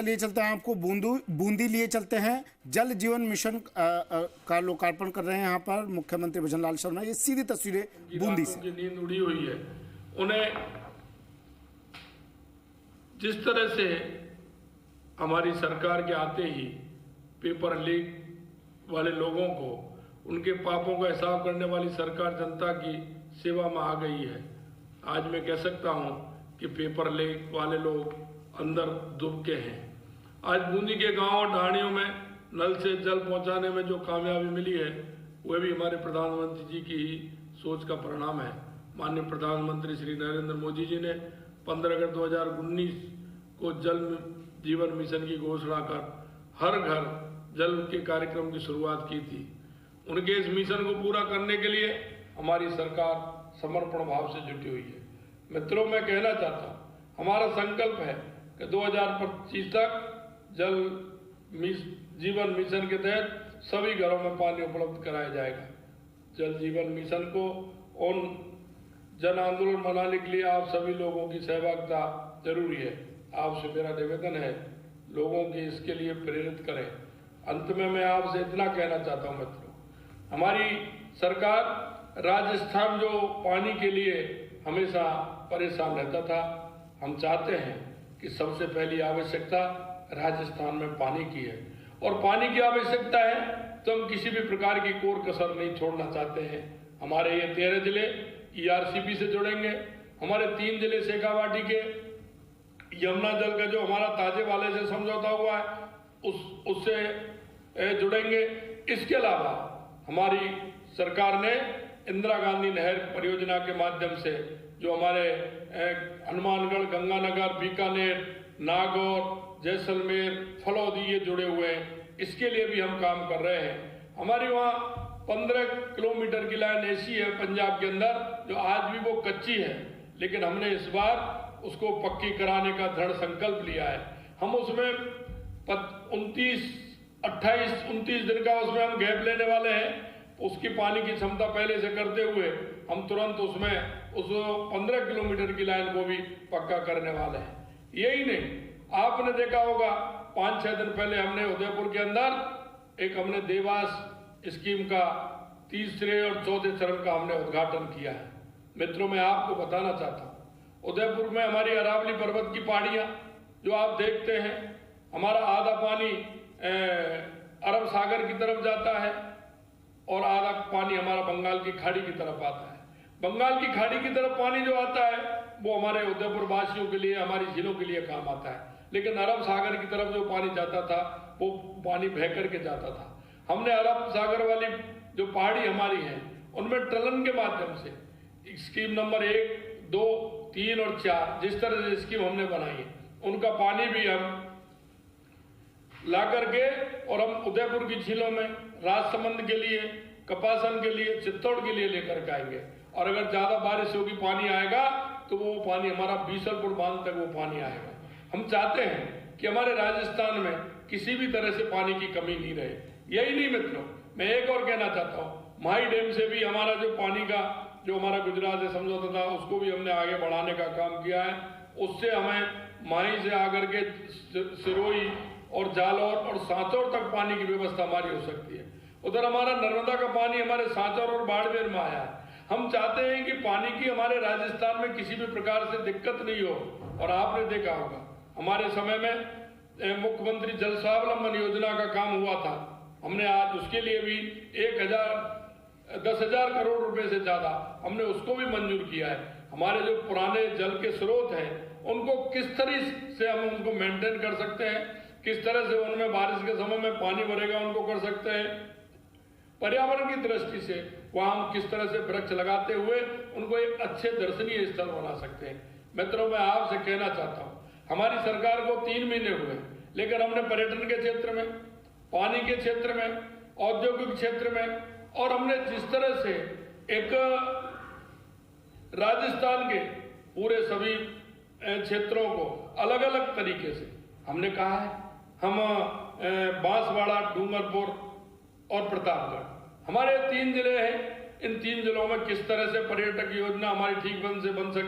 लिए चलते हैं, आपको बूंदी लिए चलते हैं। जल जीवन मिशन का लोकार्पण कर रहे हैं यहाँ पर मुख्यमंत्री भजनलाल शर्मा। ये सीधी तस्वीरें बूंदी से। की नींद उड़ी हुई है। उन्हें जिस तरह से हमारी सरकार के आते ही पेपर लीक वाले लोगों को उनके पापों का हिसाब करने वाली सरकार जनता की सेवा में आ गई है। आज मैं कह सकता हूं कि पेपर लीक वाले लोग अंदर डूब के हैं। आज बूंदी के गांव और ढाणियों में नल से जल पहुंचाने में जो कामयाबी मिली है वह भी हमारे प्रधानमंत्री जी की ही सोच का परिणाम है। माननीय प्रधानमंत्री श्री नरेंद्र मोदी जी ने 15 अगस्त 2019 को जल जीवन मिशन की घोषणा कर हर घर जल के कार्यक्रम की शुरुआत की थी। उनके इस मिशन को पूरा करने के लिए हमारी सरकार समर्पण भाव से जुटी हुई है। मित्रों, मैं कहना चाहता हूँ, हमारा संकल्प है कि 2025 तक जल जीवन मिशन के तहत सभी घरों में पानी उपलब्ध कराया जाएगा। जल जीवन मिशन को उन जन आंदोलन बनाने के लिए आप सभी लोगों की सहभागिता जरूरी है। आपसे मेरा निवेदन है, लोगों की इसके लिए प्रेरित करें। अंत में मैं आपसे इतना कहना चाहता हूँ मित्रों, हमारी सरकार राजस्थान जो पानी के लिए हमेशा परेशान रहता था, हम चाहते हैं कि सबसे पहली आवश्यकता राजस्थान में पानी की है और पानी की आवश्यकता है तो हम किसी भी प्रकार की कोर कसर नहीं छोड़ना चाहते हैं। हमारे ये 13 जिले ERCP से जुड़ेंगे। हमारे 3 जिले शेखावाटी के यमुना जल का जो हमारा ताजे वाले से समझौता हुआ है उससे जुड़ेंगे। इसके अलावा हमारी सरकार ने इंदिरा गांधी नहर परियोजना के माध्यम से जो हमारे हनुमानगढ़, गंगानगर, बीकानेर, नागौर, जैसलमेर, फलौदी ये जुड़े हुए हैं, इसके लिए भी हम काम कर रहे हैं। हमारी वहाँ 15 किलोमीटर की लाइन ऐसी है पंजाब के अंदर जो आज भी वो कच्ची है, लेकिन हमने इस बार उसको पक्की कराने का दृढ़ संकल्प लिया है। हम उसमें 29 दिन का उसमें हम गैप लेने वाले हैं। उसकी पानी की क्षमता पहले से करते हुए हम तुरंत उसमें उस 15 किलोमीटर की लाइन को भी पक्का करने वाले हैं। यही नहीं, आपने देखा होगा 5-6 दिन पहले हमने उदयपुर के अंदर हमने देवास स्कीम का तीसरे और चौथे चरण का हमने उद्घाटन किया है। मित्रों, मैं आपको बताना चाहता हूँ, उदयपुर में हमारी अरावली पर्वत की पहाड़ियाँ जो आप देखते हैं, हमारा आधा पानी अरब सागर की तरफ जाता है और आधा पानी हमारा बंगाल की खाड़ी की तरफ आता है। बंगाल की खाड़ी की तरफ पानी जो आता है वो हमारे उदयपुर वासियों के लिए, हमारी जिलों के लिए काम आता है, लेकिन अरब सागर की तरफ जो पानी जाता था वो पानी बह करके जाता था। हमने अरब सागर वाली जो पहाड़ी हमारी है उनमें टनल के माध्यम से स्कीम नंबर 1, 2, 3 और 4 जिस तरह से स्कीम हमने बनाई है उनका पानी भी हम ला करके और हम उदयपुर की झीलों में राजसमंद के लिए, कपासन के लिए, चित्तौड़ के लिए लेकर के आएंगे। और अगर ज्यादा बारिश होगी, पानी आएगा तो वो पानी हमारा बीसलपुर बांध तक वो पानी आएगा। हम चाहते हैं कि हमारे राजस्थान में किसी भी तरह से पानी की कमी नहीं रहे। यही नहीं मित्रों, मैं एक और कहना चाहता हूँ, माही डैम से भी हमारा जो पानी का जो हमारा गुजरात से समझौता था उसको भी हमने आगे बढ़ाने का काम किया है। उससे हमें माही से आकर के सिरोही और जालौर और सांचौर तक पानी की व्यवस्था हमारी हो सकती है। उधर हमारा नर्मदा का पानी हमारे सांचौर और बाड़मेर में आया है। हम चाहते हैं कि पानी की हमारे राजस्थान में किसी भी प्रकार से दिक्कत नहीं हो। और आपने देखा होगा हमारे समय में मुख्यमंत्री जल स्वावलंबन योजना का काम हुआ था। हमने आज उसके लिए भी 10,000 करोड़ रुपए से ज्यादा हमने उसको भी मंजूर किया है। हमारे जो पुराने जल के स्रोत हैं उनको किस तरह से हम उनको मेंटेन कर सकते हैं, किस तरह से उनमें बारिश के समय में पानी भरेगा उनको कर सकते हैं। पर्यावरण की दृष्टि से वहां हम किस तरह से वृक्ष लगाते हुए उनको एक अच्छे दर्शनीय स्थल बना सकते हैं। मित्रों, मैं आपसे कहना चाहता हूं, हमारी सरकार को 3 महीने हुए, लेकिन हमने पर्यटन के क्षेत्र में, पानी के क्षेत्र में, औद्योगिक क्षेत्र में और हमने जिस तरह से एक राजस्थान के पूरे सभी क्षेत्रों को अलग अलग तरीके से हमने कहा है, हम बांसवाड़ा, डूंगरपुर और प्रतापगढ़ हमारे 3 जिले हैं। इन 3 जिलों में किस तरह से पर्यटक योजना हमारी ठीक बन सके।